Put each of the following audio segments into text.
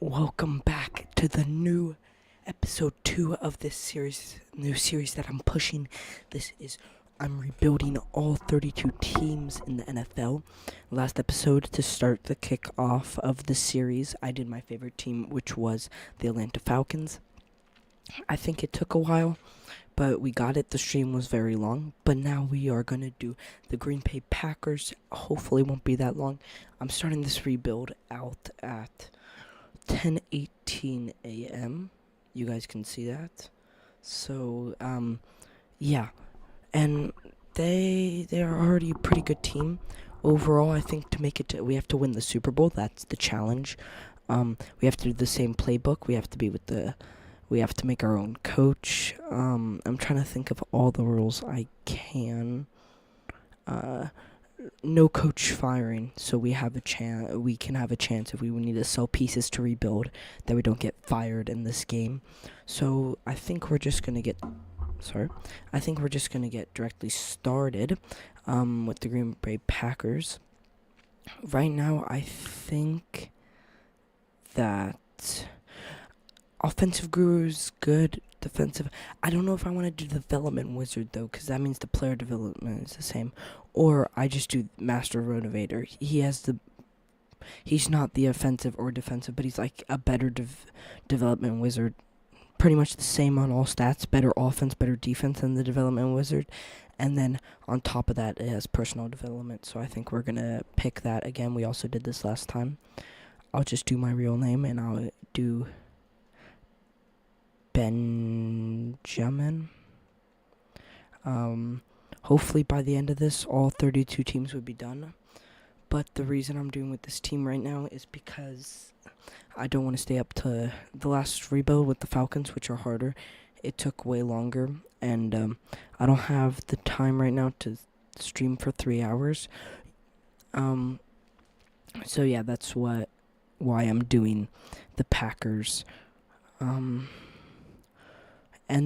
Welcome back to the new episode 2 of this new series that I'm pushing. I'm rebuilding all 32 teams in the NFL. Last episode, to start the kickoff of the series, I did my favorite team, which was the Atlanta Falcons. I think it took a while, but we got it. The stream was very long, but now we are going to do the Green Bay Packers. Hopefully it won't be that long. I'm starting this rebuild out at 10:18 a.m. You guys can see that. So, yeah. And they are already a pretty good team. Overall, I think to make it we have to win the Super Bowl. That's the challenge. We have to do the same playbook. We have to make our own coach. I'm trying to think of all the rules I can. No coach firing, so we have a chance. We can have a chance if we need to sell pieces to rebuild, that we don't get fired in this game. So I think we're just gonna get. I think we're just gonna get directly started, with the Green Bay Packers. Right now, I think that offensive guru is good. Defensive, I don't know if I want to do development wizard though, because that means the player development is the same. Or I just do master renovator. He's not the offensive or defensive, but he's like a better development wizard. Pretty much the same on all stats. Better offense, better defense than the development wizard. And then on top of that, it has personal development. So I think we're gonna pick that again. We also did this last time. I'll just do my real name and I'll do Benjamin. Hopefully by the end of this, all 32 teams would be done. But the reason I'm doing with this team right now is because I don't want to stay up to the last rebuild with the Falcons, which are harder. It took way longer, and I don't have the time right now to stream for 3 hours. So yeah, that's why I'm doing the Packers. And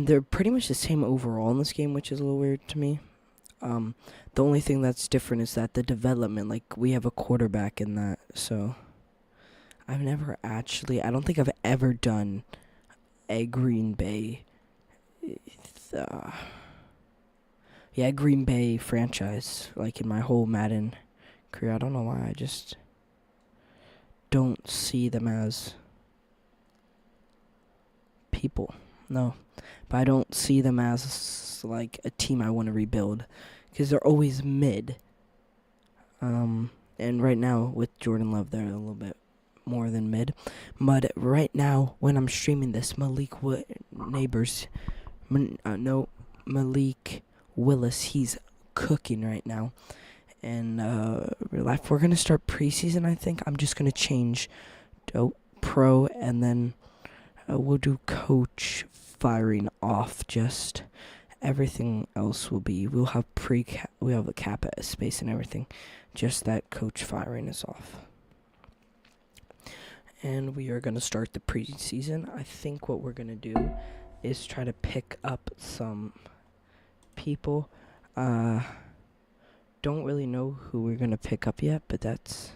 they're pretty much the same overall in this game, which is a little weird to me. The only thing that's different is that the development, like, we have a quarterback in that, so I don't think I've ever done a Green Bay, Green Bay franchise, like, in my whole Madden career. I don't know why, I just don't see them as people. No. But I don't see them as, like, a team I want to rebuild, because they're always mid. And right now, with Jordan Love, they're a little bit more than mid. But right now, when I'm streaming this, Malik Willis, he's cooking right now. And real life, we're going to start preseason, I think. I'm just going to change pro, and then we'll do coach firing off. Just everything else we'll have a cap space and everything, just that coach firing is off. And we are going to start the preseason. I think what we're going to do is try to pick up some people. Don't really know who we're going to pick up yet, but that's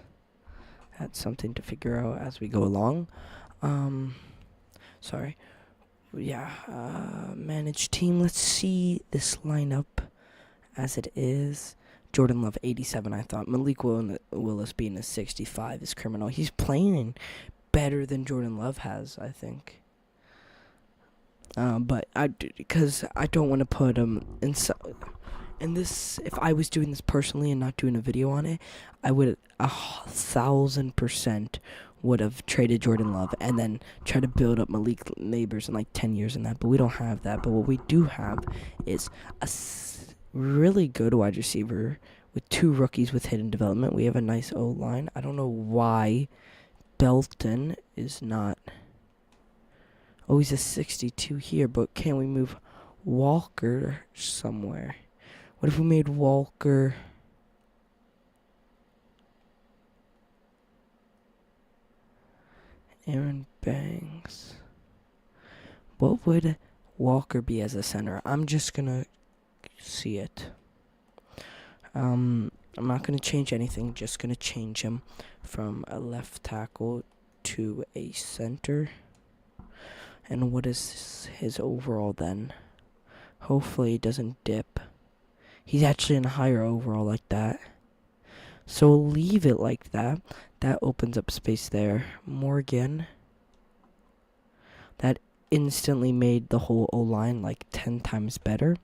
something to figure out as we go along. Manage team. Let's see this lineup as it is. Jordan Love, 87, I thought. Malik Willis being a 65 is criminal. He's playing better than Jordan Love has, I think. But because I don't want to put him in. And this, if I was doing this personally and not doing a video on it, I would 1,000% would have traded Jordan Love and then try to build up Malik Neighbors in like 10 years in that. But we don't have that. But what we do have is a really good wide receiver with 2 rookies with hidden development. We have a nice O-line. I don't know why Belton is not. Oh, he's a 62 here, but can we move Walker somewhere? What if we made Walker Aaron Banks? What would Walker be as a center? I'm just gonna see it. I'm not gonna change anything, just gonna change him from a left tackle to a center. And what is his overall then? Hopefully he doesn't dip. He's actually in a higher overall like that. So we'll leave it like that. That opens up space there. Morgan. That instantly made the whole O-line like 10 times better.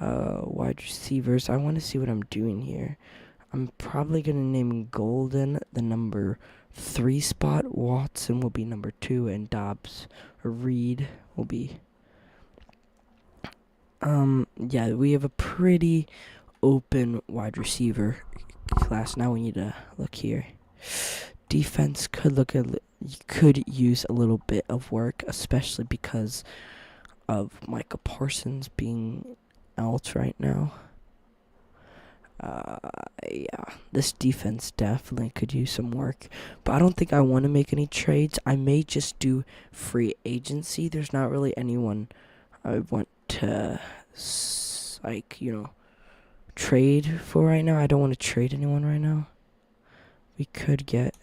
Wide receivers. I want to see what I'm doing here. I'm probably going to name Golden the number 3 spot. Watson will be number 2. And Dobbs or Reed will be... yeah, we have a pretty open wide receiver class. Now we need to look here. Defense could use a little bit of work, especially because of Micah Parsons being out right now. Yeah, this defense definitely could use some work, but I don't think I want to make any trades. I may just do free agency. There's not really anyone I want to trade for right now. I don't want to trade anyone right now. We could get,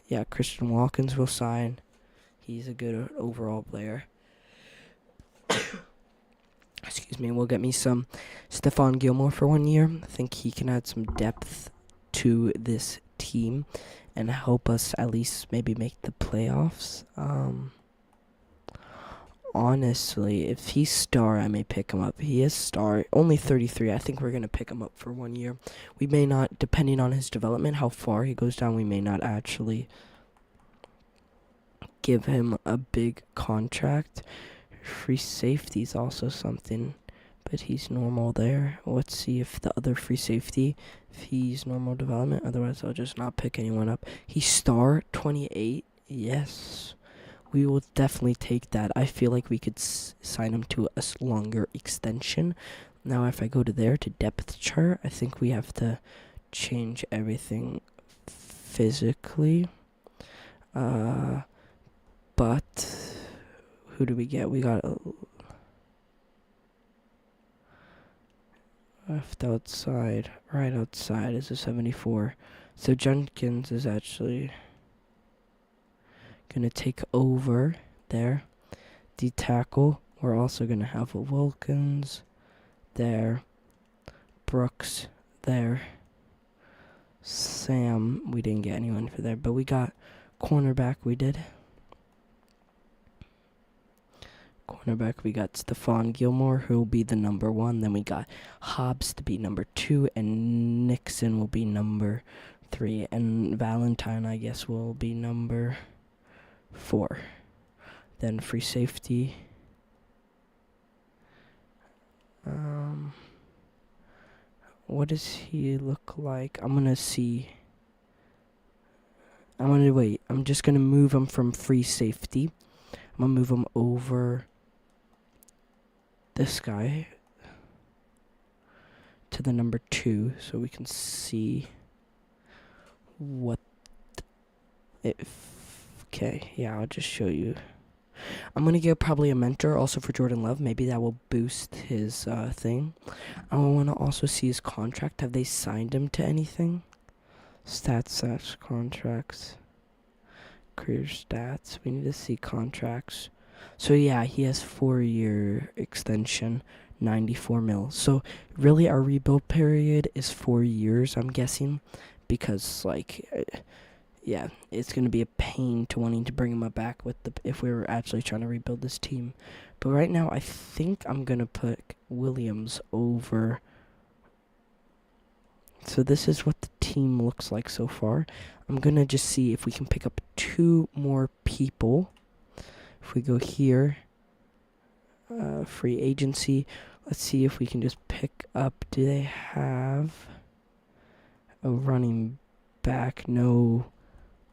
yeah, Christian Watkins will sign. He's a good overall player. Excuse me. We'll get me some Stephon Gilmore for 1 year. I think he can add some depth to this team and help us at least maybe make the playoffs. Honestly, if he's star, I may pick him up. He is star, only 33. I think we're going to pick him up for 1 year. We may not, depending on his development, how far he goes down, we may not actually give him a big contract. Free safety is also something, but he's normal there. Let's see if the other free safety, if he's normal development. Otherwise, I'll just not pick anyone up. He's star, 28. Yes. We will definitely take that. I feel like we could sign him to a longer extension. Now, if I go to there, to depth chart, I think we have to change everything physically. But who do we get? We got left outside. Right outside is a 74. So Jenkins is actually gonna take over there. D tackle, we're also gonna have a Wilkins there, Brooks there, Sam, we didn't get anyone for there, but we got cornerback. We did cornerback. We got Stephon Gilmore, who will be the number 1. Then we got Hobbs to be number 2, and Nixon will be number 3, and Valentine, I guess, will be number 4. Then free safety. What does he look like? I'm gonna see. I'm just gonna move him from free safety. I'm gonna move him over this guy to the number 2 so we can see what okay, yeah, I'll just show you. I'm going to get probably a mentor also for Jordan Love. Maybe that will boost his thing. I want to also see his contract. Have they signed him to anything? Stats, contracts, career stats. We need to see contracts. So yeah, he has 4-year extension, 94 mil. So really our rebuild period is 4 years, I'm guessing, because yeah, it's going to be a pain to wanting to bring him back if we were actually trying to rebuild this team. But right now, I think I'm going to put Williams over. So this is what the team looks like so far. I'm going to just see if we can pick up 2 more people. If we go here, free agency, let's see if we can just pick up. Do they have a running back? No.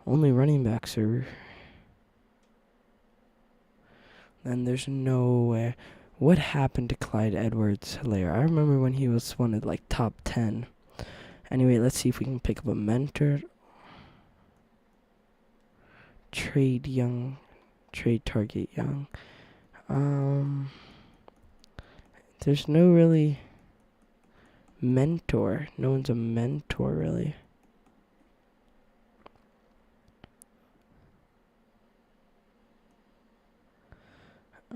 Only running backs are... Then there's no way. What happened to Clyde Edwards-Helaire? I remember when he was one of top 10. Anyway, let's see if we can pick up a mentor. Trade target Young. There's no really mentor. No one's a mentor really.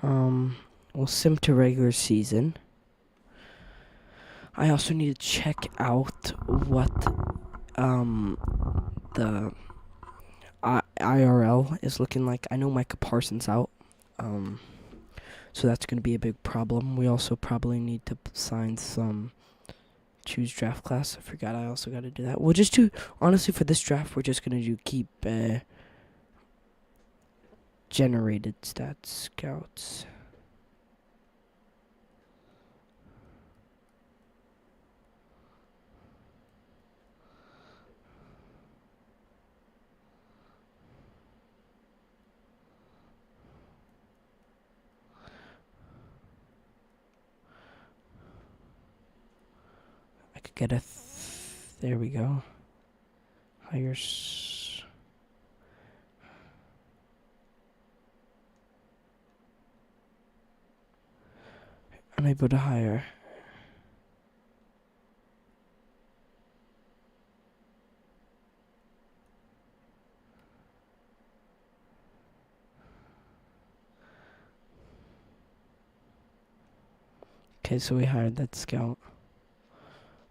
We'll sim to regular season. I also need to check out what the IRL is looking like. I know Micah Parsons out, so that's going to be a big problem. We also probably need to sign some choose draft class. I forgot I also got to do that. We'll just do, honestly, for this draft, we're just going to do keep generated stats scouts. I could get there we go. Hire unable to hire. Okay, so we hired that scout.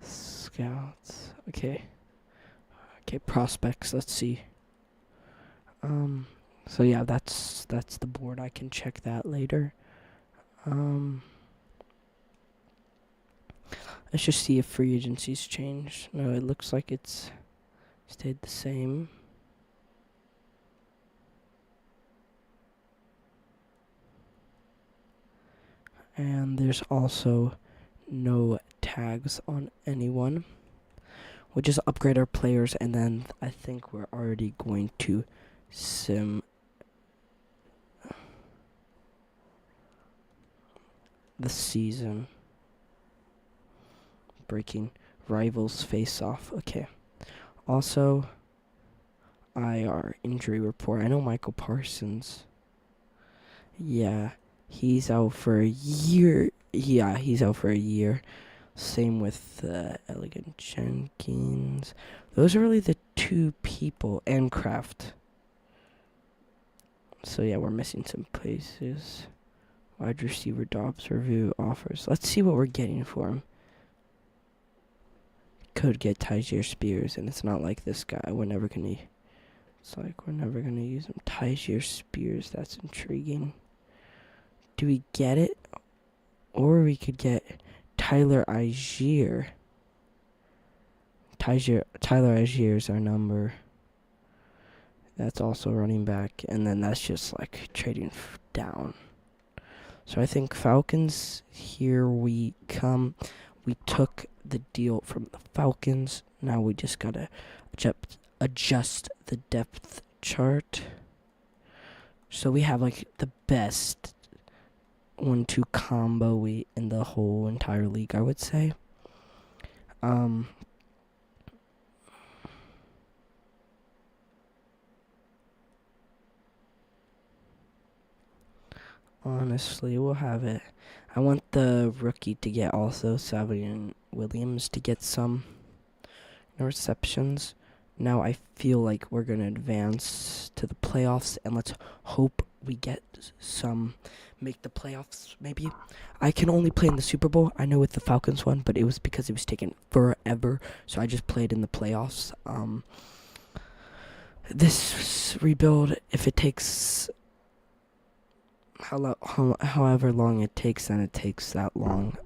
Scouts. Okay. Okay, prospects. Let's see. So yeah, that's the board. I can check that later. Let's just see if free agency's changed. No, it looks like it's stayed the same. And there's also no tags on anyone. We'll just upgrade our players, and then I think we're already going to sim the season. Breaking rivals face off. Okay. Also, IR injury report. I know Michael Parsons. Yeah, he's out for a year. Yeah, he's out for a year. Same with Elegant Jenkins. Those are really the two people. And Kraft. So yeah, we're missing some places. Wide receiver Dobbs review offers. Let's see what we're getting for him. Could get Tyjair Spears, and it's not like this guy. It's like we're never gonna use him. Tyjair Spears, that's intriguing. Do we get it? Or we could get Tyler Algier. Tyler Algier is our number. That's also running back, and then that's just like trading down. So I think Falcons, here we come. We took the deal from the Falcons. Now we just gotta adjust the depth chart. So we have like the best 1-2 combo in the whole entire league, I would say. Honestly, we'll have it. I want the rookie to get also Savion Williams to get some receptions. Now I feel like we're going to advance to the playoffs, and let's hope we get make the playoffs maybe. I can only play in the Super Bowl. I know with the Falcons one, but it was because it was taking forever, so I just played in the playoffs. This rebuild, if it takes however long it takes, then it takes that long.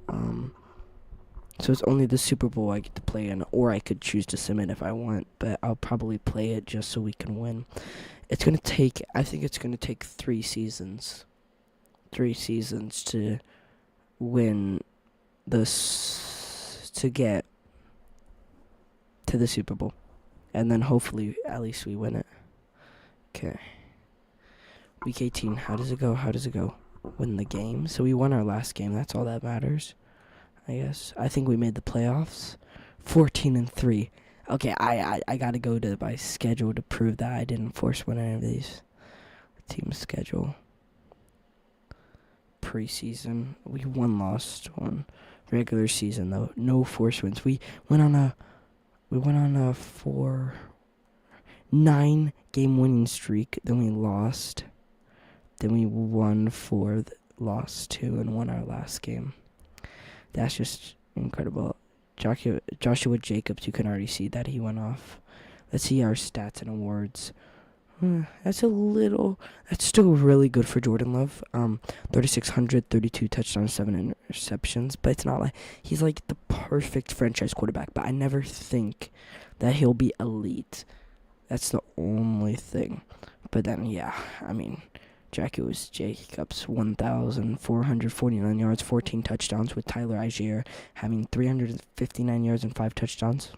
So it's only the Super Bowl I get to play in, or I could choose to sim it if I want, but I'll probably play it just so we can win. I think it's gonna take 3 seasons. 3 seasons to win to get to the Super Bowl. And then hopefully at least we win it. Okay. Week 18, how does it go? Win the game. So we won our last game. That's all that matters, I guess. I think we made the playoffs. 14-3. Okay, I gotta go to my schedule to prove that I didn't force win any of these. Team schedule. Preseason. We lost one. Regular season though. No force wins. We went on a 9 game winning streak. Then we lost. Then we won 4 lost to and won our last game. That's just incredible. Joshua Jacobs, you can already see that he went off. Let's see our stats and awards. That's still really good for Jordan Love. 3,600, 32 touchdowns, 7 interceptions. But it's not like he's like the perfect franchise quarterback. But I never think that he'll be elite. That's the only thing. But then, yeah, I mean, Jacobs 1,449 yards, 14 touchdowns, with Tyler Algier having 359 yards and 5 touchdowns.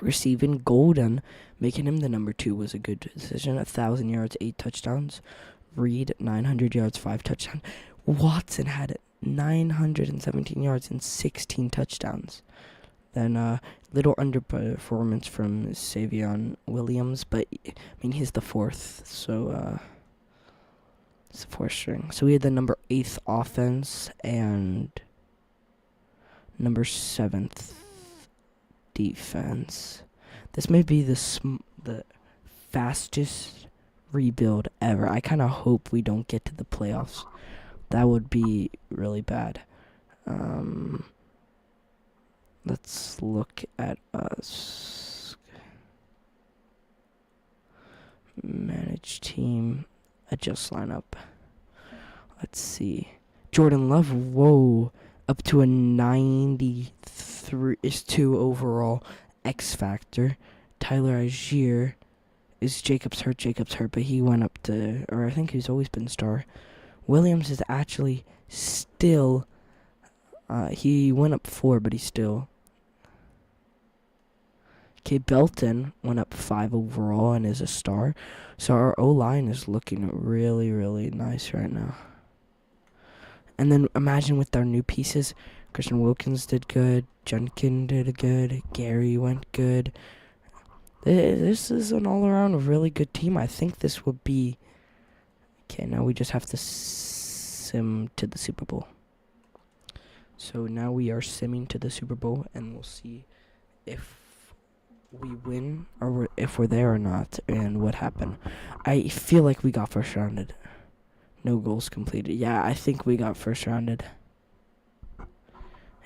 Receiving Golden, making him the number 2, was a good decision. 1,000 yards, 8 touchdowns. Reed, 900 yards, 5 touchdowns. Watson had 917 yards and 16 touchdowns. Then little underperformance from Savion Williams, but I mean he's the 4th, so it's the 4th string. So we had the number 8th offense and number 7th defense. This may be the fastest rebuild ever. I kind of hope we don't get to the playoffs. That would be really bad. Let's look at us. Manage team. Adjust lineup. Let's see. Jordan Love, whoa. Up to a 93 is 2 overall. X Factor. Tyler Algier. Is Jacobs hurt, but he went up to, or I think he's always been star. Williams is actually still, he went up 4, but he's still. Okay, Belton went up 5 overall and is a star. So our O-line is looking really, really nice right now. And then imagine with our new pieces, Christian Wilkins did good, Junkin did good, Gary went good. This is an all-around really good team. I think this will be. Okay, now we just have to sim to the Super Bowl. So now we are simming to the Super Bowl, and we'll see if we win or if we're there or not, and what happened. I feel like we got first rounded. No goals completed. Yeah, I think we got first rounded.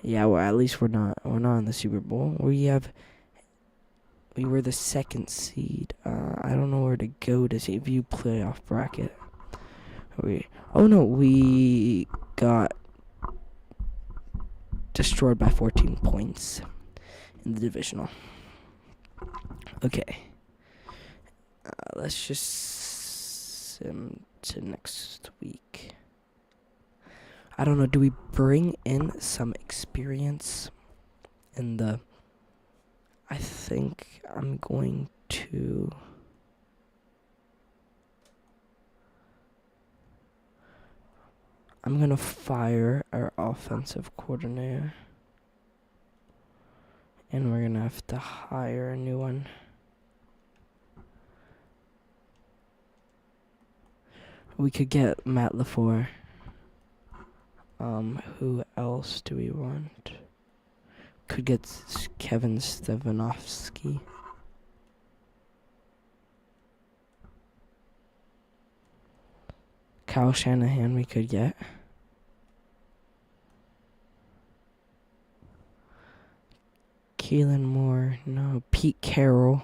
Yeah, well, at least we're not in the Super Bowl. We were the 2nd seed. I don't know where to go to see view playoff bracket. We got destroyed by 14 points in the divisional. Okay. Let's just sim to next week. I don't know, do we bring in some experience in the... I think I'm going to... I'm going to fire our offensive coordinator. And we're going to have to hire a new one. We could get Matt LaFleur. Who else do we want? Could get Kevin Stefanowski. Kyle Shanahan we could get. Keelan Moore, no. Pete Carroll.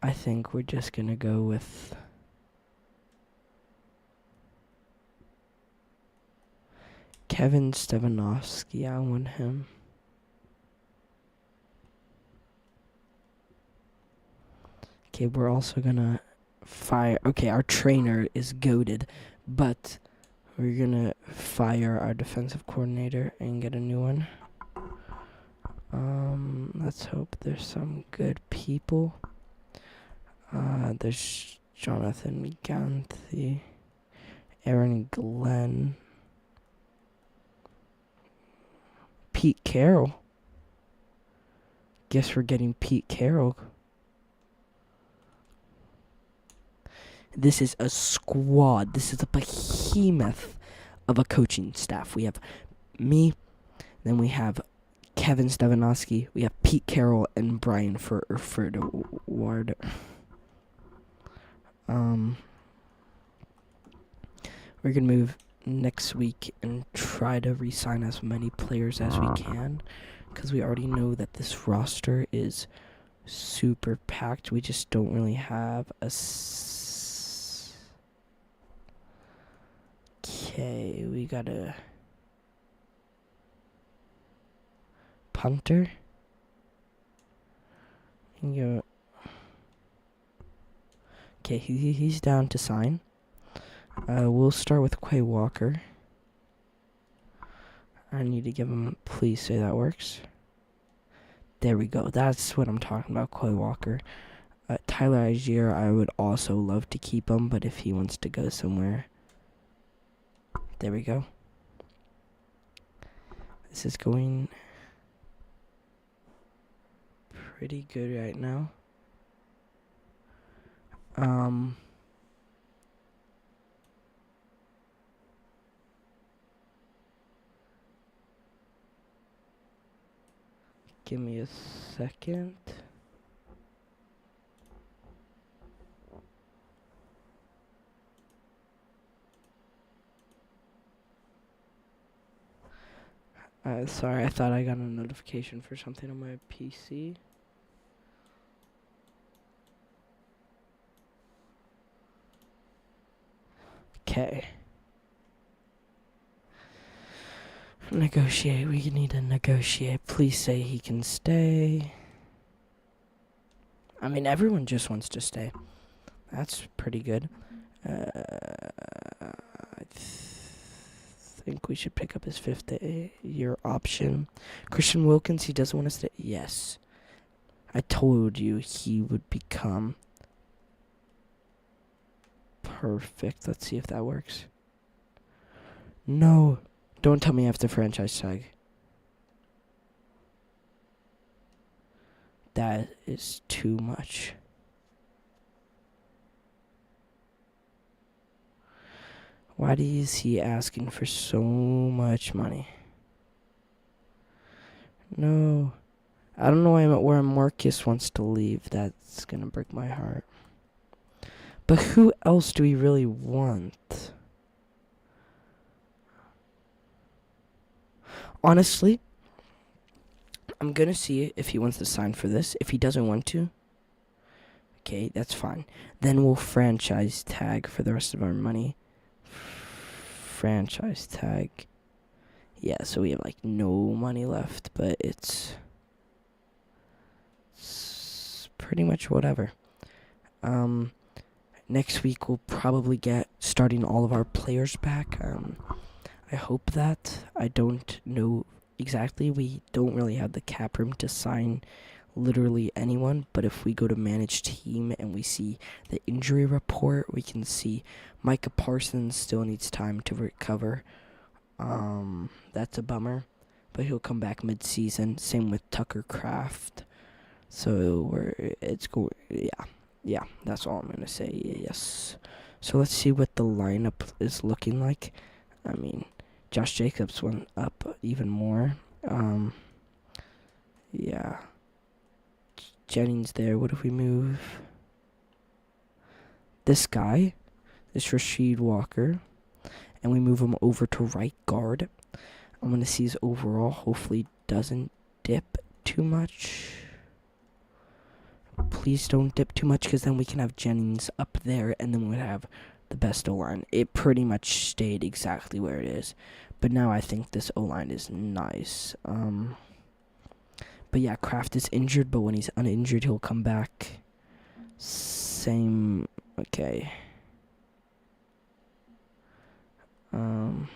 I think we're just gonna go with Kevin Stefanowski. I want him. Okay, we're also gonna fire. Okay, our trainer is goated, but we're gonna fire our defensive coordinator and get a new one. Let's hope there's some good people. There's Jonathan Ganthy, Aaron Glenn, Pete Carroll. Guess we're getting Pete Carroll. This is a squad. This is a behemoth of a coaching staff. We have me, then we have Kevin Stefanowski. We have Pete Carroll and Brian Ward. We're going to move next week and try to re-sign as many players as we can, because we already know that this roster is super packed. We just don't really have a... Okay, we got a... punter. Okay, he's down to sign. We'll start with Quay Walker. I need to give him... Please say that works. There we go. That's what I'm talking about, Quay Walker. Tyler Algier, I would also love to keep him, but if he wants to go somewhere... There we go. This is going pretty good right now. Give me a second. Sorry, I thought I got a notification for something on my PC. Okay. Negotiate. We need to negotiate. Please say he can stay. I mean, everyone just wants to stay. That's pretty good. I think we should pick up his 5th year option. Christian Wilkins, he doesn't want to stay. Yes. I told you he would become perfect. Let's see if that works. No. Don't tell me I have to franchise tag. That is too much. Why is he asking for so much money? No. I don't know where Marcus wants to leave. That's gonna break my heart. But who else do we really want? Honestly, I'm gonna see if he wants to sign for this. If he doesn't want to, okay, that's fine. Then we'll franchise tag for the rest of our money. Franchise tag. Yeah, so we have like no money left, but it's pretty much whatever. Next week we'll probably get starting all of our players back. I hope that. I don't know exactly. We don't really have the cap room to sign literally anyone, but if we go to manage team and we see the injury report, we can see Micah Parsons still needs time to recover. That's a bummer, but he'll come back mid-season. Same with Tucker Kraft. So yeah, that's all I'm gonna say. Yes. So let's see what the lineup is looking like. I mean, Josh Jacobs went up even more. Yeah. Jennings there. What if we move this guy, this Rasheed Walker, and we move him over to right guard? I'm going to see his overall. Hopefully doesn't dip too much. Please don't dip too much, because then we can have Jennings up there, and then we'd have the best O-line. It pretty much stayed exactly where it is. But now I think this O-line is nice. But yeah, Kraft is injured, but when he's uninjured, he'll come back. Same. Okay. Von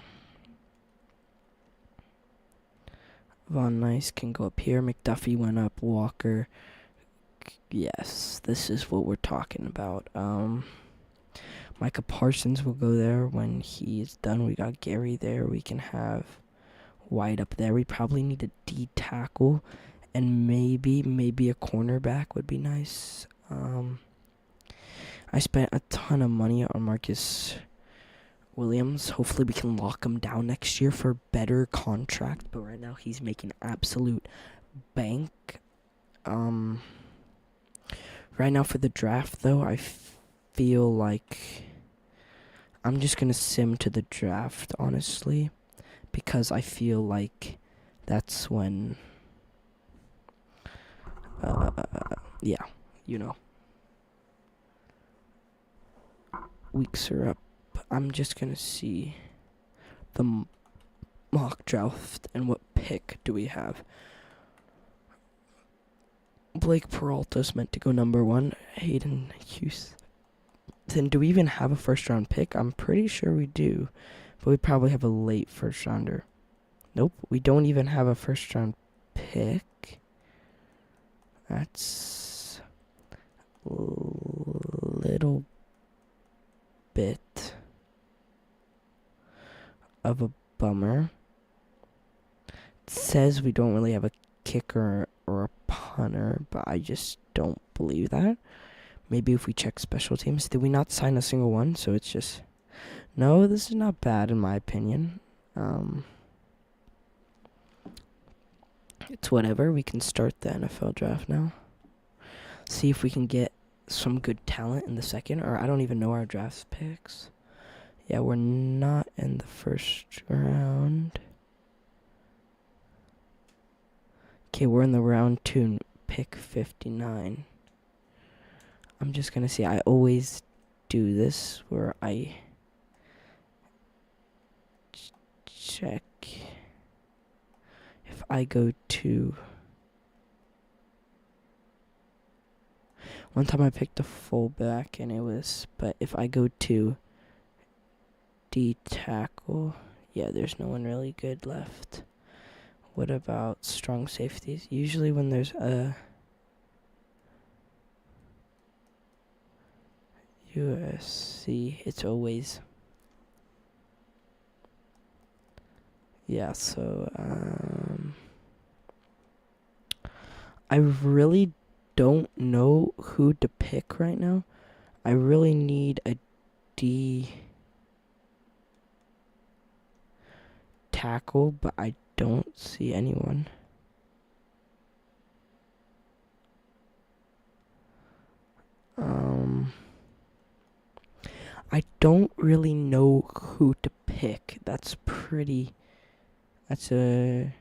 Nice can go up here. McDuffie went up. Walker. Yes, this is what we're talking about. Micah Parsons will go there when he is done. We got Gary there. We can have White up there. We probably need a D tackle, and maybe a cornerback would be nice. I spent a ton of money on Marcus Williams. Hopefully we can lock him down next year for a better contract. But right now he's making absolute bank. Right now for the draft, though, I feel like I'm just going to sim to the draft, honestly. Because I feel like that's when... yeah, you know. Weeks are up. I'm just going to see the mock draft and what pick do we have. Blake Peralta's meant to go number 1. Hayden Hughes. Then do we even have a first round pick? I'm pretty sure we do. But we probably have a late first rounder. Nope, we don't even have a first round pick. That's a little bit of a bummer. It says we don't really have a kicker or a punter, but I just don't believe that. Maybe if we check special teams. Did we not sign a single one? So it's just... No, this is not bad in my opinion. It's whatever. We can start the NFL draft now. See if we can get some good talent in the second. Or I don't even know our draft picks. Yeah, we're not in the first round. Okay, we're in the round 2, pick 59. I'm just gonna see. I always do this where I check if I go to... One time I picked a fullback and it was... But if I go to D tackle, yeah, there's no one really good left. What about strong safeties? Usually when there's a USC, it's always... Yeah, so, I really don't know who to pick right now. I really need a D tackle, but I don't see anyone. I don't really know who to pick. That's a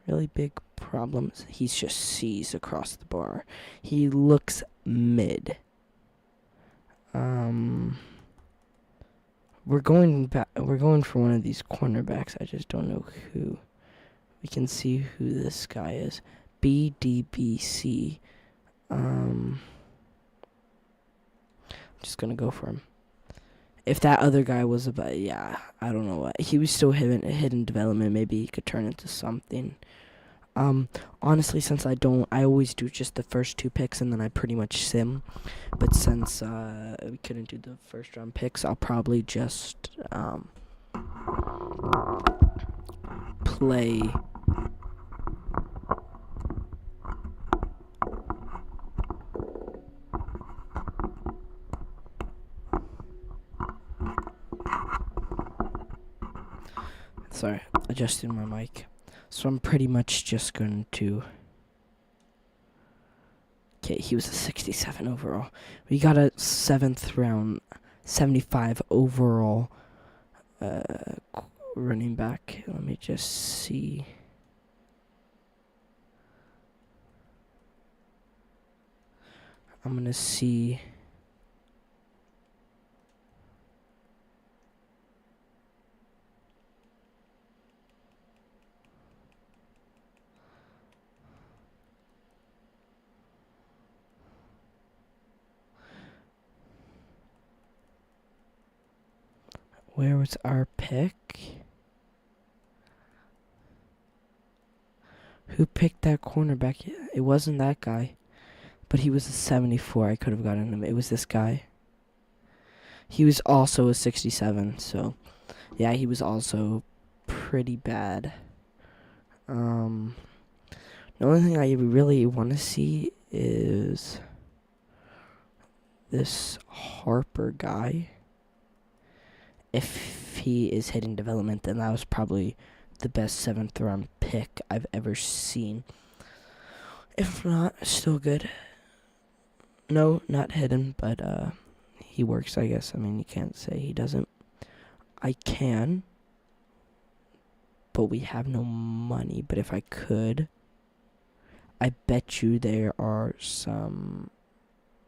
really big problem. He's just C's across the bar. He looks mid. We're going for one of these cornerbacks. I just don't know who. We can see who this guy is. BDBC. I'm just gonna go for him. If that other guy was about, yeah, I don't know what. He was still hidden development. Maybe he could turn into something. Honestly, since I always do just the first 2 picks and then I pretty much sim. But since we couldn't do the first round picks, I'll probably just play sorry, adjusting my mic. So I'm pretty much just going to... Okay, he was a 67 overall. We got a 7th round, 75 overall running back. Let me just see. I'm going to see... Where was our pick? Who picked that cornerback? It wasn't that guy. But he was a 74. I could have gotten him. It was this guy. He was also a 67. So, yeah, he was also pretty bad. The only thing I really want to see is this Harper guy. if he is hitting development, then that was probably the best 7th round pick I've ever seen. If not, still good. No, not hidden, but he works, I guess. I mean, you can't say he doesn't. I can, but we have no money. But if I could, I bet you there are some...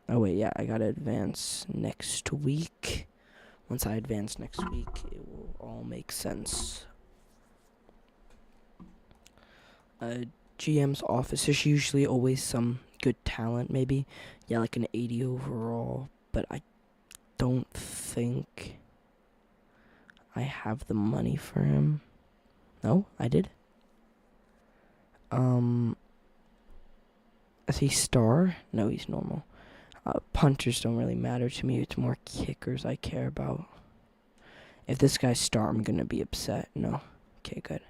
Oh, wait, yeah, I gotta advance next week. Once I advance next week, it will all make sense. GM's office, there's usually always some good talent, maybe. Yeah, like an 80 overall, but I don't think I have the money for him. No, I did. Is he star? No, he's normal. Punters don't really matter to me. It's more kickers I care about. If this guy's star, I'm gonna be upset. No. Okay, good.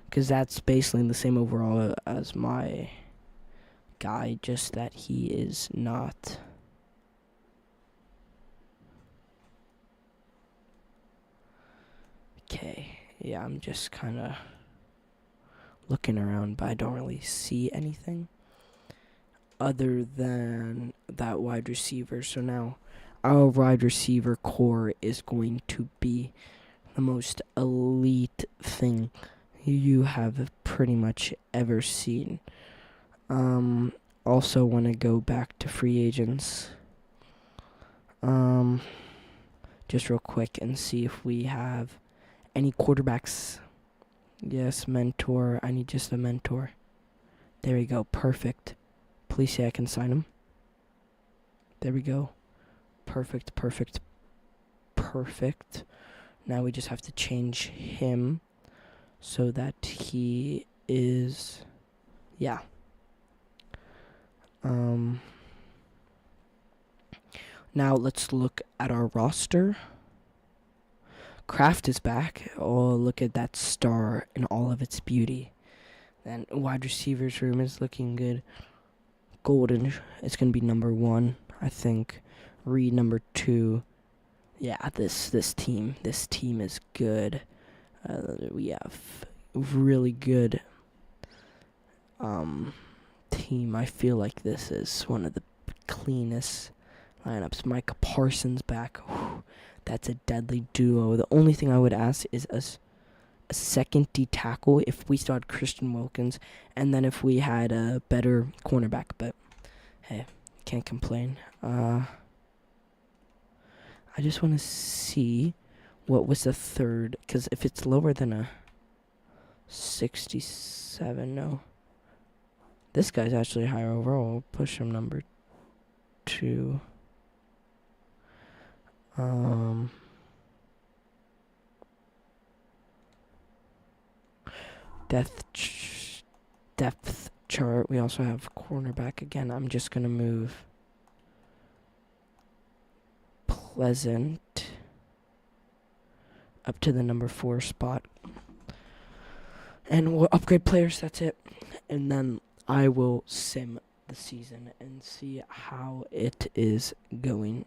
Because that's basically the same overall as my guy, just that he is not. Okay, yeah, I'm just kind of looking around, but I don't really see anything other than that wide receiver. So now our wide receiver core is going to be the most elite thing you have pretty much ever seen. Also want to go back to free agents. Just real quick and see if we have any quarterbacks. Yes, mentor. I need just a mentor. There we go. Perfect. Please say I can sign him. There we go. Perfect, perfect, perfect. Now we just have to change him so that he is, yeah. Now let's look at our roster. Kraft is back. Oh, look at that star in all of its beauty. Then wide receivers room is looking good. Golden is going to be number 1, I think. Reed number 2. Yeah, this team is good. We have really good team. I feel like this is one of the cleanest lineups. Micah Parsons back. Whew, that's a deadly duo. The only thing I would ask is a second D tackle if we still had Christian Wilkins, and then if we had a better cornerback. But hey, can't complain. I just want to see what was the third, because if it's lower than a 67, no. This guy's actually higher overall. We'll push him number 2. Depth chart. We also have cornerback again. I'm just gonna move Pleasant up to the number 4 spot, and we'll upgrade players. That's it, and then I will sim the season and see how it is going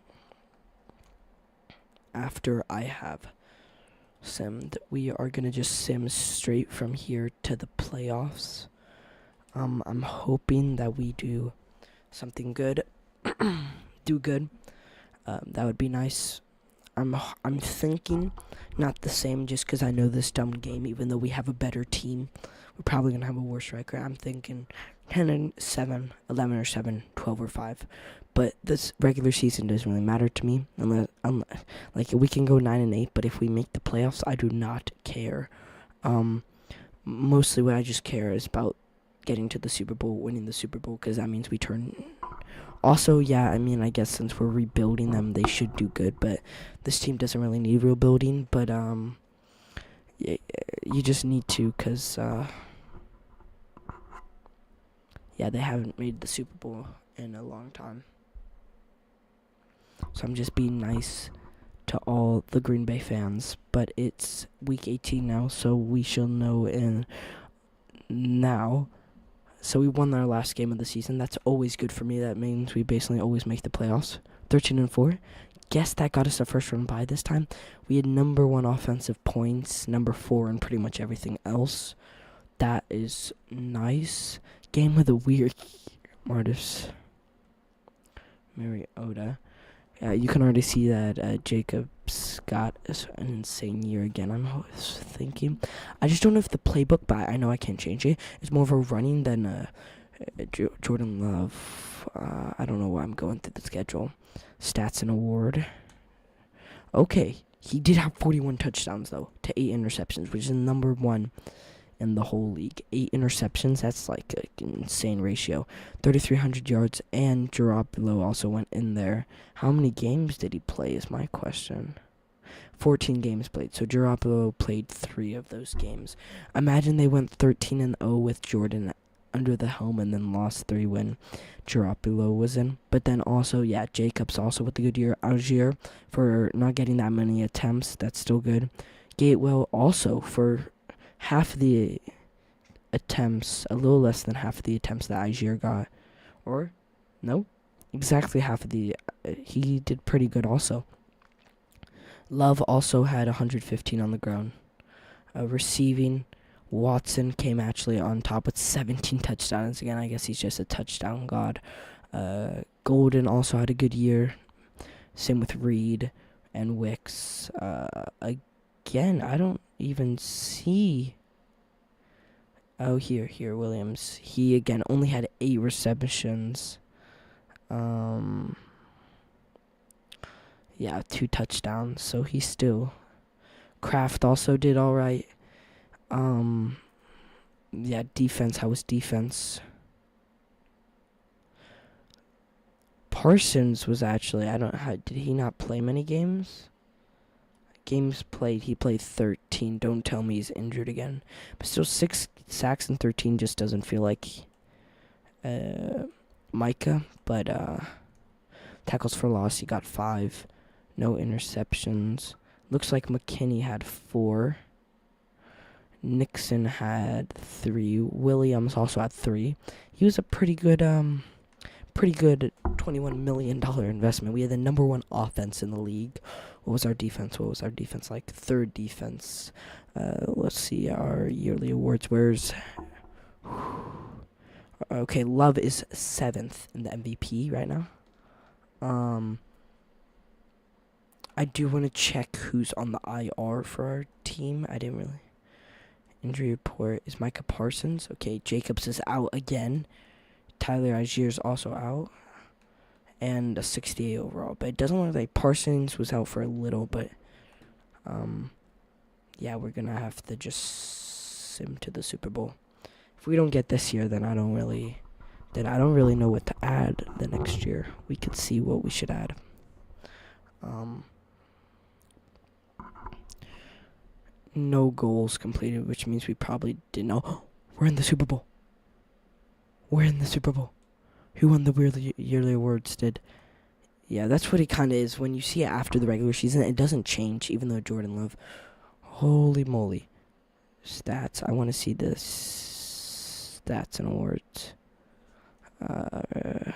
after I have simmed. We are gonna just sim straight from here to the playoffs. I'm hoping that we do something good. Do good. That would be nice. I'm thinking not the same, just because I know this dumb game. Even though we have a better team, we're probably gonna have a worse record. I'm thinking 10-7, 11-7, 12-5. But this regular season doesn't really matter to me, unless like we can go 9-8. But if we make the playoffs, I do not care. Mostly what I just care is about getting to the Super Bowl, winning the Super Bowl, because that means we turn. Also, yeah, I mean, I guess since we're rebuilding them, they should do good. But this team doesn't really need rebuilding. But you just need to, because yeah, they haven't made the Super Bowl in a long time. So I'm just being nice to all the Green Bay fans. But it's week 18 now, so we shall know in now. So we won our last game of the season. That's always good for me. That means we basically always make the playoffs. 13-4. Guess that got us a first round bye this time. We had number 1 offensive points, number 4 in pretty much everything else. That is nice. Game with a weird Marcus Mariota. You can already see that Jacobs got an insane year again. I'm thinking. I just don't know if the playbook, but I know I can't change it. It's more of a running than Jordan Love. I don't know why I'm going through the schedule. Stats and award. Okay, he did have 41 touchdowns though to 8 interceptions, which is number 1 in the whole league. 8 interceptions, that's like an insane ratio. 3,300 yards, and Garoppolo also went in there. How many games did he play is my question. 14 games played, so Garoppolo played 3 of those games. Imagine they went 13-0 with Jordan under the helm and then lost 3 when Garoppolo was in. But then also, yeah, Jacobs also with a good year. Algier for not getting that many attempts, that's still good. Gatewell also for half the attempts, a little less than half of the attempts that Algier got. Or, no, exactly half of the, he did pretty good also. Love also had 115 on the ground. Receiving, Watson came actually on top with 17 touchdowns. Again, I guess he's just a touchdown god. Golden also had a good year. Same with Reed and Wicks. Again, I don't even see. Oh, here, Williams. He, again, only had 8 receptions. Yeah, 2 touchdowns, so he's still. Kraft also did all right. Yeah, defense. How was defense? Parsons was actually, did he not play many games? Games played, he played 13. Don't tell me he's injured again. But still, 6 sacks and 13 just doesn't feel like Micah. But tackles for loss, he got 5. No interceptions. Looks like McKinney had 4. Nixon had 3. Williams also had 3. He was a pretty good $21 million investment. We had the number 1 offense in the league. What was our defense? Like 3rd defense. Let's see our yearly awards. Okay, Love is 7th in the MVP right now. I do want to check who's on the IR for our team. I didn't really. Injury report is Micah Parsons. Okay, Jacobs is out again. Tyler Algier is also out. And a 68 overall. But it doesn't look like Parsons was out for a little, but yeah, we're gonna have to just sim to the Super Bowl. If we don't get this year, then I don't really know what to add the next year. We could see what we should add. No goals completed, which means we probably didn't know. We're in the Super Bowl. Who won the yearly awards did. Yeah, that's what it kind of is. When you see it after the regular season, it doesn't change, even though Jordan Love. Holy moly. Stats. I want to see the stats and awards. You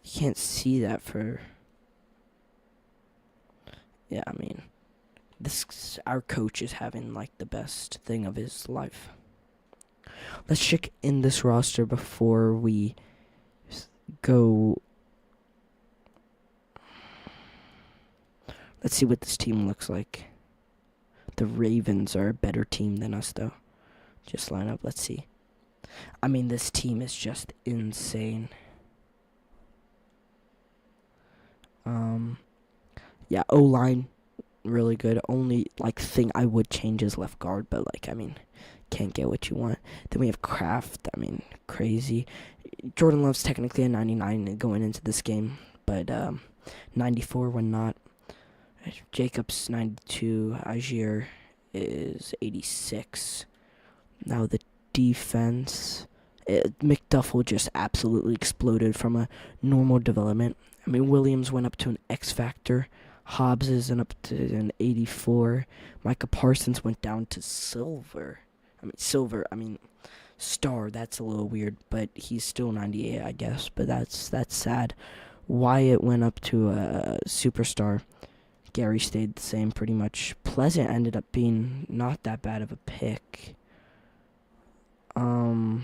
can't see that for. Yeah, I mean, our coach is having like the best thing of his life. Let's check in this roster before we go. Let's see what this team looks like. The Ravens are a better team than us, though. Just line up. Let's see. I mean, this team is just insane. Yeah, O-line, really good. Only, thing I would change is left guard, but, can't get what you want. Then we have Kraft. I mean, crazy. Jordan Love's technically a 99 going into this game, but 94 when not. Jacobs 92. Algier is 86. Now the defense. McDuffel just absolutely exploded from a normal development. I mean, Williams went up to an X factor. Hobbs is up to an 84. Micah Parsons went down to silver. Star, that's a little weird, but he's still 98, I guess. But that's sad. Wyatt went up to a superstar. Gary stayed the same pretty much. Pleasant ended up being not that bad of a pick. I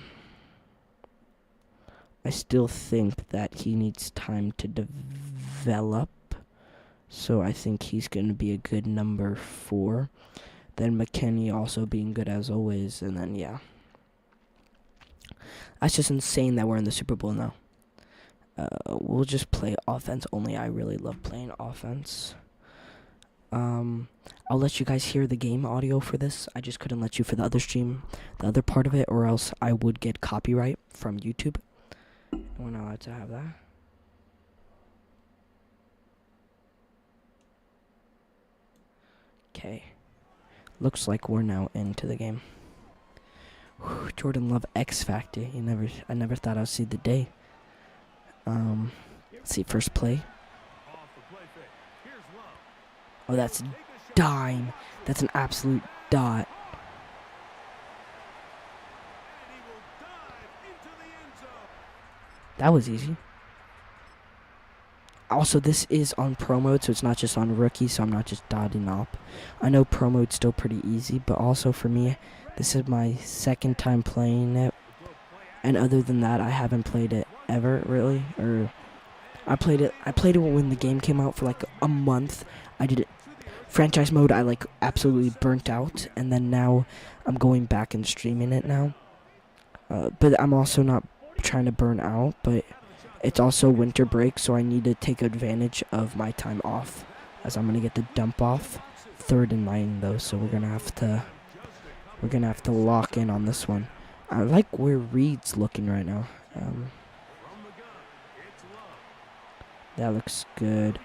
still think that he needs time to develop. So I think he's going to be a good number 4. Then McKinney also being good as always. And then, yeah. That's just insane that we're in the Super Bowl now. We'll just play offense only. I really love playing offense. I'll let you guys hear the game audio for this. I just couldn't let you for the other stream, the other part of it, or else I would get copyright from YouTube. We're not allowed to have that. Okay. Looks like we're now into the game. Whew, Jordan Love X Factor. I never thought I'd see the day. Let's see, first play. Oh, that's dime. That's an absolute dot. That was easy. Also, this is on Pro Mode, so it's not just on Rookie, so I'm not just dotting up. I know Pro Mode's still pretty easy, but also for me, this is my second time playing it. And other than that, I haven't played it ever, really. I played it when the game came out for like a month. I did it. Franchise mode, I like absolutely burnt out. And then now, I'm going back and streaming it now. But I'm also not trying to burn out, but it's also winter break, so I need to take advantage of my time off, as I'm gonna get the dump off. 3rd and 9 though, so we're gonna have to lock in on this one. I like where Reed's looking right now. That looks good.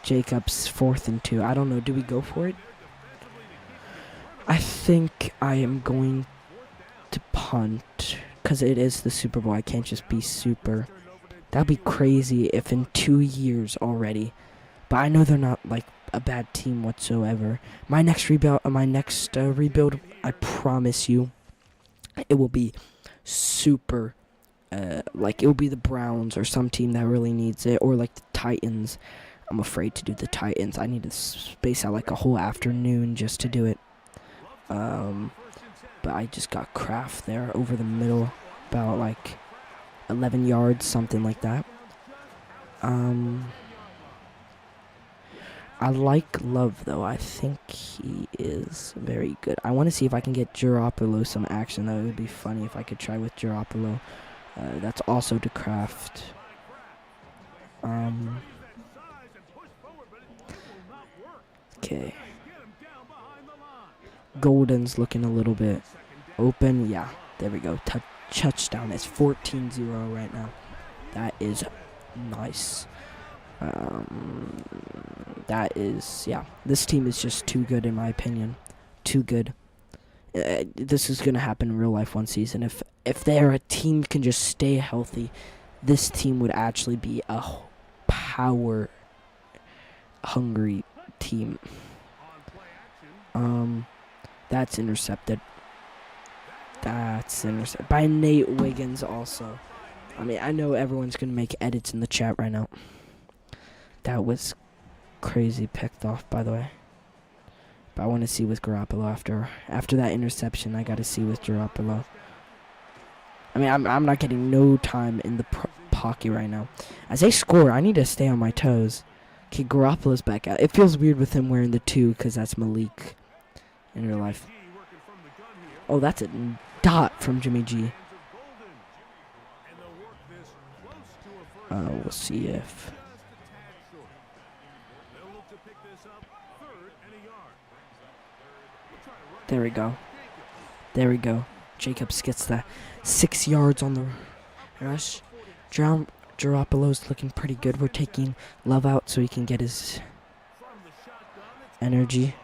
Jacobs 4th and 2. I don't know. Do we go for it? I think I am going to punt, because it is the Super Bowl. I can't just be super. That'd be crazy if in 2 years already. But I know they're not like a bad team whatsoever. My next rebuild, I promise you, it will be super. Like it will be the Browns or some team that really needs it, or like the Titans. I'm afraid to do the Titans. I need to space out like a whole afternoon just to do it. But I just got Kraft there over the middle, about like 11 yards, something like that. I like Love, though. I think he is very good. I want to see if I can get Garoppolo some action. That would be funny if I could try with Garoppolo. That's also to Kraft. Okay. Golden's looking a little bit open. Yeah, there we go. Touchdown. It's 14-0 right now. That is nice. That is, yeah. This team is just too good in my opinion. Too good. This is gonna happen in real life one season. If they're a team can just stay healthy, this team would actually be a power hungry team. That's intercepted. That's intercepted by Nate Wiggins also. I mean, I know everyone's going to make edits in the chat right now. That was crazy picked off, by the way. But I want to see with Garoppolo after that interception. I got to see with Garoppolo. I mean, I'm not getting no time in the pocket right now. As they score, I need to stay on my toes. Okay, Garoppolo's back out. It feels weird with him wearing the 2 because that's Malik in real life. Oh, that's a dot from Jimmy G. We'll see if... There we go. There we go. Jacobs gets that 6 yards on the rush. Garoppolo's looking pretty good. We're taking Love out so he can get his energy.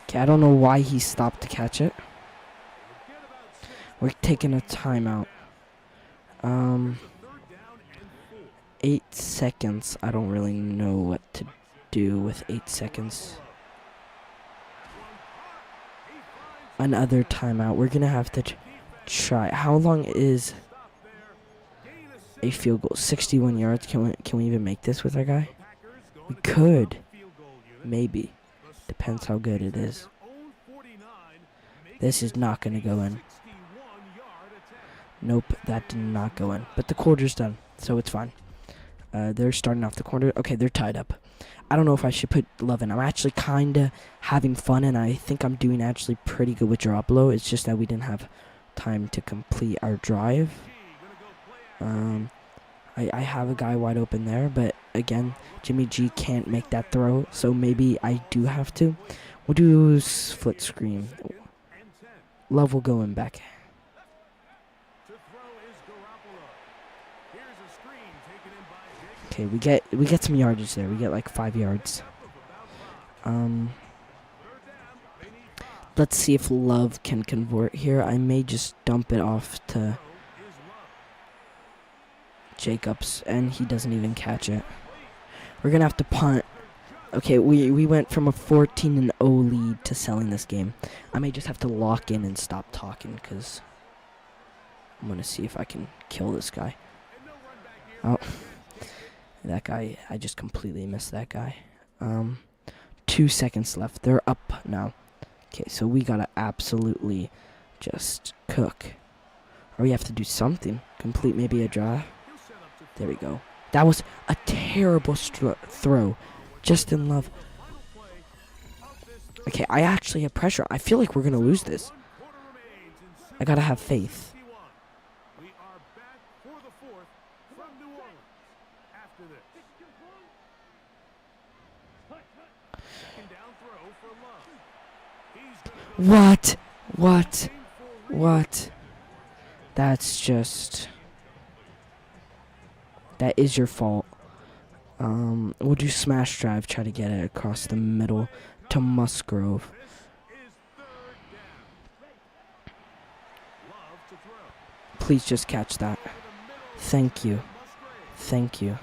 Okay, I don't know why he stopped to catch it. We're taking a timeout. 8 seconds. I don't really know what to do with 8 seconds. Another timeout. We're going to have to try. How long is a field goal? 61 yards. Can we even make this with our guy? We could. Maybe. Depends how good it is. This is not going to go in. Nope, that did not go in. But the quarter's done, so it's fine. They're starting off the quarter. Okay, they're tied up. I don't know if I should put love in. I'm actually kind of having fun, and I think I'm doing actually pretty good with drop low. It's just that we didn't have time to complete our drive. I have a guy wide open there, but again, Jimmy G can't make that throw, so maybe I do have to. We'll do split screen. Love will go in back. Okay, we get some yardage there. We get like 5 yards. Let's see if Love can convert here. I may just dump it off to Jacobs, and he doesn't even catch it. We're gonna have to punt. Okay, we went from a 14-0 lead to selling this game. I may just have to lock in and stop talking because I'm gonna see if I can kill this guy. Oh, that guy! I just completely missed that guy. 2 seconds left. They're up now. Okay, so we gotta absolutely just cook, or we have to do something. Complete maybe a drive. There we go. That was a terrible throw. Justin Love. Okay, I actually have pressure. I feel like we're going to lose this. I got to have faith. What? What? What? That's just... That is your fault. We'll do smash drive, try to get it across the middle to Musgrove. Please just catch that. Thank you. Thank you.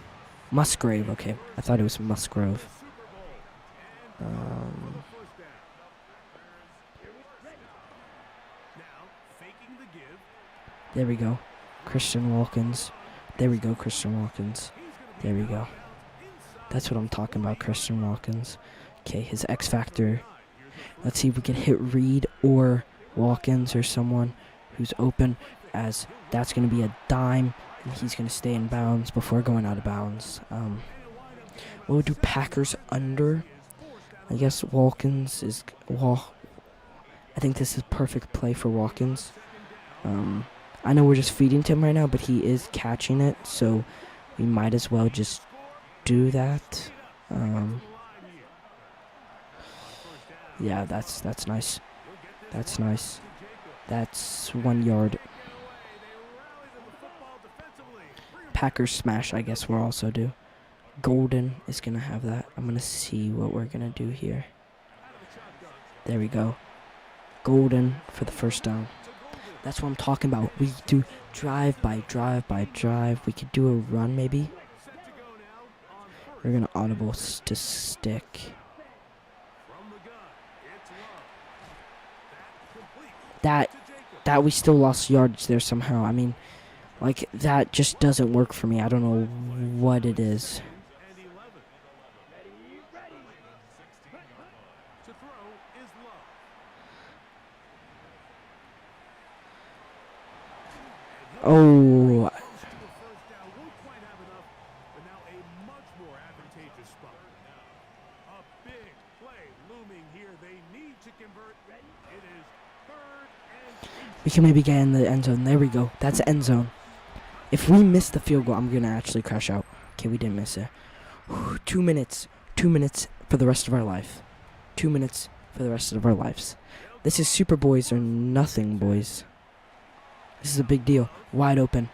Musgrave, okay. I thought it was Musgrove. There we go. Christian Wilkins. There we go, Christian Wilkins. There we go. That's what I'm talking about, Christian Wilkins. Okay, his X Factor. Let's see if we can hit Reed or Wilkins or someone who's open, as that's going to be a dime, and he's going to stay in bounds before going out of bounds. We'll do Packers under. I guess Wilkins is... I think this is perfect play for Wilkins. I know we're just feeding to him right now, but he is catching it, so we might as well just do that. Yeah, that's nice. That's nice. That's 1 yard. Packers smash, I guess we'll also do. Golden is going to have that. I'm going to see what we're going to do here. There we go. Golden for the first down. That's what I'm talking about. We do drive by drive by drive. We could do a run maybe. We're going to audible to stick. That we still lost yardage there somehow. I mean, like, that just doesn't work for me. I don't know what it is. Oh. We can maybe get in the end zone. There we go. That's end zone. If we miss the field goal, I'm going to actually crash out. Okay, we didn't miss it. 2 minutes. 2 minutes for the rest of our life. 2 minutes for the rest of our lives. This is Super Boys or nothing, boys. This is a big deal. Wide open.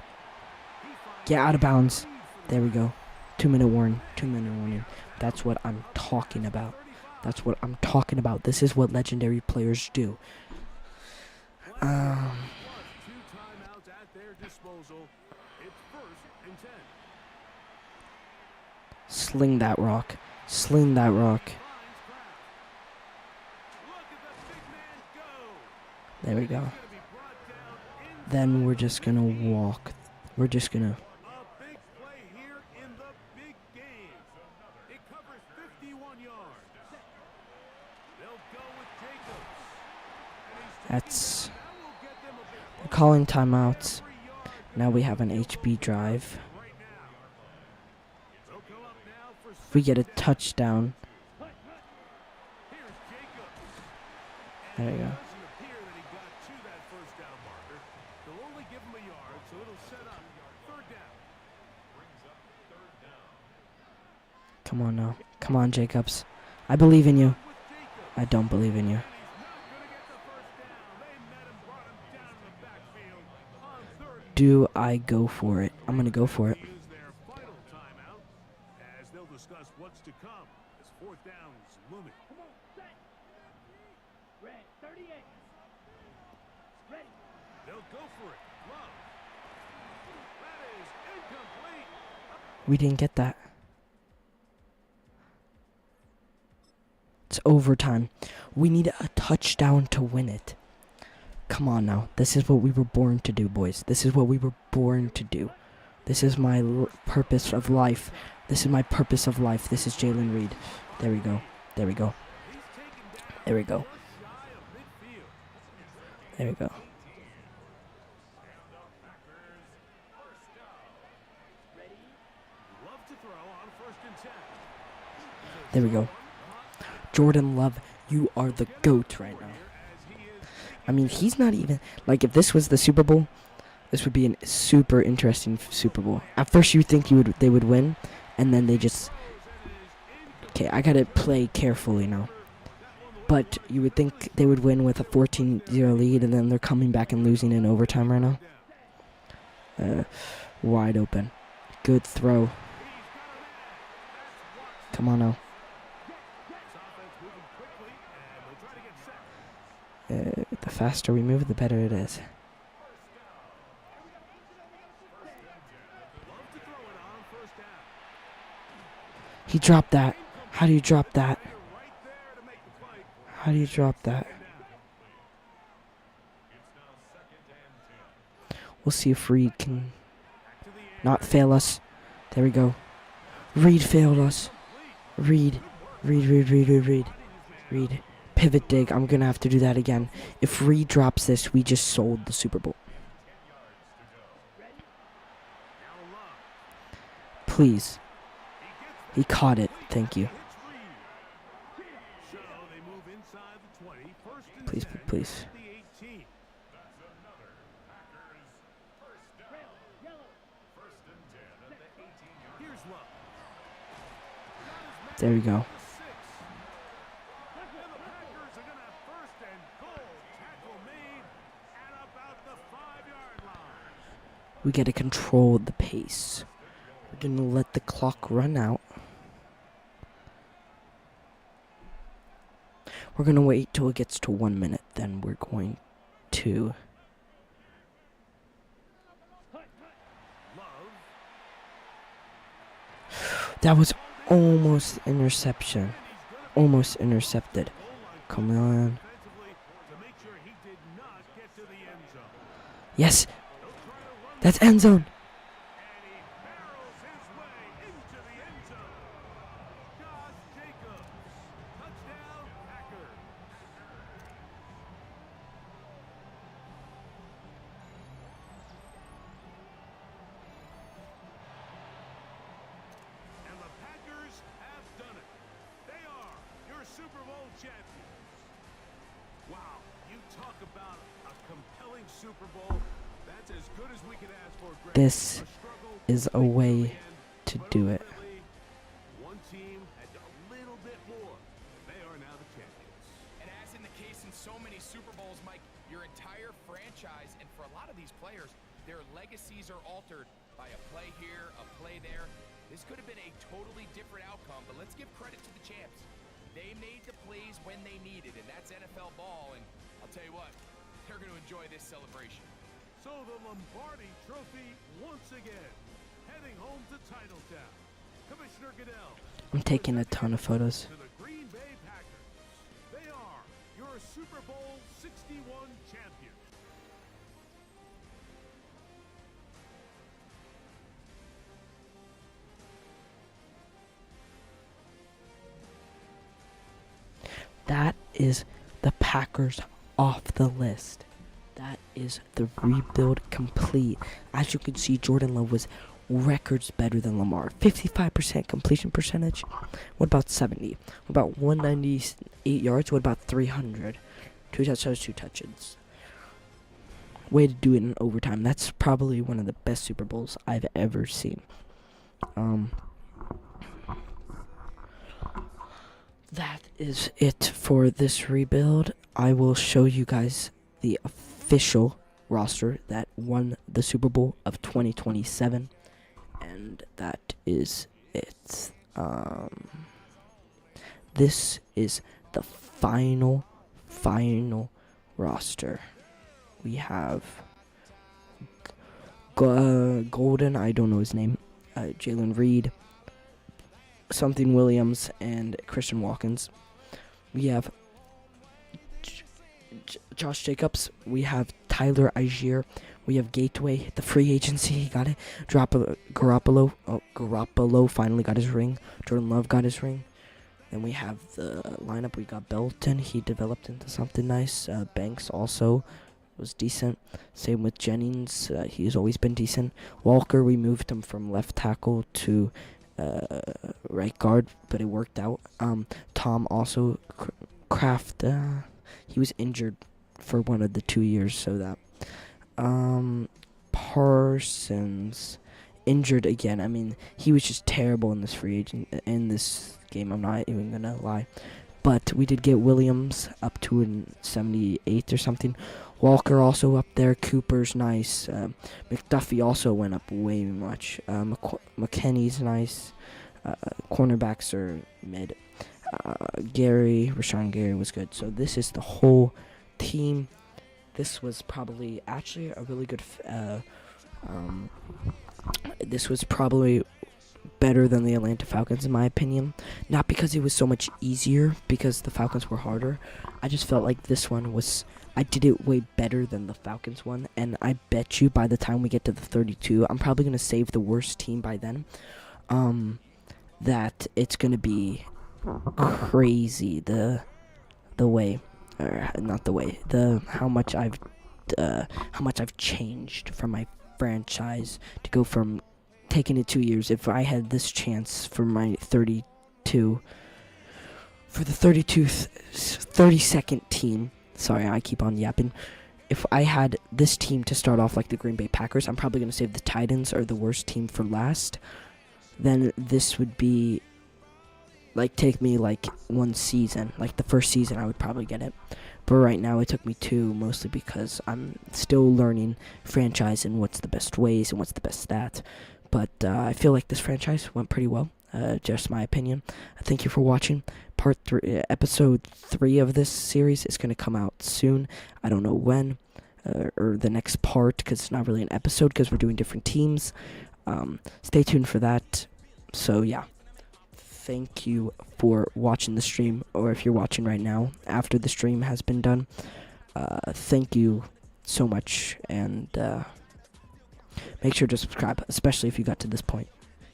Get out of bounds. There we go. 2 minute warning. 2 minute warning. That's what I'm talking about. That's what I'm talking about. This is what legendary players do. Sling that rock. Sling that rock. There we go. Then we're just gonna walk. We're just gonna... That's... We're calling timeouts. Now we have an HB drive. We get a touchdown. There we go. Come on now. Come on, Jacobs. I believe in you. I don't believe in you. Do I go for it? I'm going to go for it. We didn't get that. It's overtime. We need a touchdown to win it. Come on now. This is what we were born to do, boys. This is what we were born to do. This is my purpose of life. This is my purpose of life. This is Jalen Reed. There we go. There we go. There we go. There we go. There we go. Jordan Love, you are the GOAT right now. I mean, he's not even... Like, if this was the Super Bowl, this would be a super interesting Super Bowl. At first, you think they would win, and then they just... Okay, I gotta play carefully now. But you would think they would win with a 14-0 lead, and then they're coming back and losing in overtime right now. Wide open. Good throw. Come on now. The faster we move, the better it is. He dropped that. How do you drop that? How do you drop that? We'll see if Reed can not fail us. There we go. Reed failed us. Reed. Pivot dig. I'm going to have to do that again. If Reed drops this, we just sold the Super Bowl. Please. He caught it. Thank you. Please, please. There we go. We gotta control the pace. We're gonna let the clock run out. We're gonna wait till it gets to 1 minute, then we're going to... That was almost interception. Almost intercepted. Come on. Yes! That's end zone! Super Bowl champions. Wow, you talk about a compelling Super Bowl. That's as good as we could ask for. This is a way to do it. One team had a little bit more. They are now the champions. And as in the case in so many Super Bowls, Mike, your entire franchise, and for a lot of these players, their legacies are altered by a play here, a play there. This could have been a totally different outcome, but let's give credit to the champs. They made the plays when they needed, and that's NFL ball, and I'll tell you what, they're going to enjoy this celebration. So the Lombardi Trophy once again heading home to Titletown. Commissioner Goodell. I'm taking a ton of photos. To the Green Bay Packers. They are your Super Bowl 61 champions. That is the Packers off the list. That is the rebuild complete. As you can see, Jordan Love was records better than Lamar. 55% completion percentage. What about 70? What about 198 yards? What about 300? 2 touchdowns, 2 touchdowns. Way to do it in overtime. That's probably one of the best Super Bowls I've ever seen. That is it for this rebuild. I will show you guys the official roster that won the Super Bowl of 2027, and that is it. This is the final roster. We have Golden, I don't know his name, Jalen Reed, something Williams, and Christian Watkins. We have Josh Jacobs. We have Tyler Algier. We have Gateway, the free agency. He got it. Garoppolo. Oh, Garoppolo finally got his ring. Jordan Love got his ring. Then we have the lineup. We got Belton. He developed into something nice. Banks also was decent. Same with Jennings. He's always been decent. Walker, we moved him from left tackle to right guard, but it worked out. Tom also, Kraft, he was injured for one of the 2 years, so that. Parsons, injured again. I mean, he was just terrible in this free agent, in this game, I'm not even gonna lie. But we did get Williams up to an 78 or something. Walker also up there. Cooper's nice. McDuffie also went up way much. McKinney's nice. Cornerbacks are mid. Rashawn Gary was good. So this is the whole team. This was probably actually a really good. This was probably better than the Atlanta Falcons in my opinion. Not because it was so much easier, because the Falcons were harder. I just felt like this one was. I did it way better than the Falcons one, and I bet you by the time we get to the 32, I'm probably gonna save the worst team by then. That it's gonna be crazy the way, or not the way, how much I've changed from my franchise to go from taking it 2 years. If I had this chance for my 32, for the 32nd team. Sorry, I keep on yapping. If I had this team to start off like the Green Bay Packers, I'm probably going to save the Titans or the worst team for last. Then this would be, like, take me, like, 1 season. Like, the first season, I would probably get it. But right now, it took me 2, mostly because I'm still learning franchise and what's the best ways and what's the best stats. But I feel like this franchise went pretty well. Just my opinion. Thank you for watching. Episode 3 of this series is going to come out soon. I don't know when, or the next part, because it's not really an episode, because we're doing different teams. Stay tuned for that. So yeah, thank you for watching the stream, or if you're watching right now after the stream has been done, thank you so much, and make sure to subscribe, especially if you got to this point,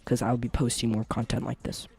because I'll be posting more content like this.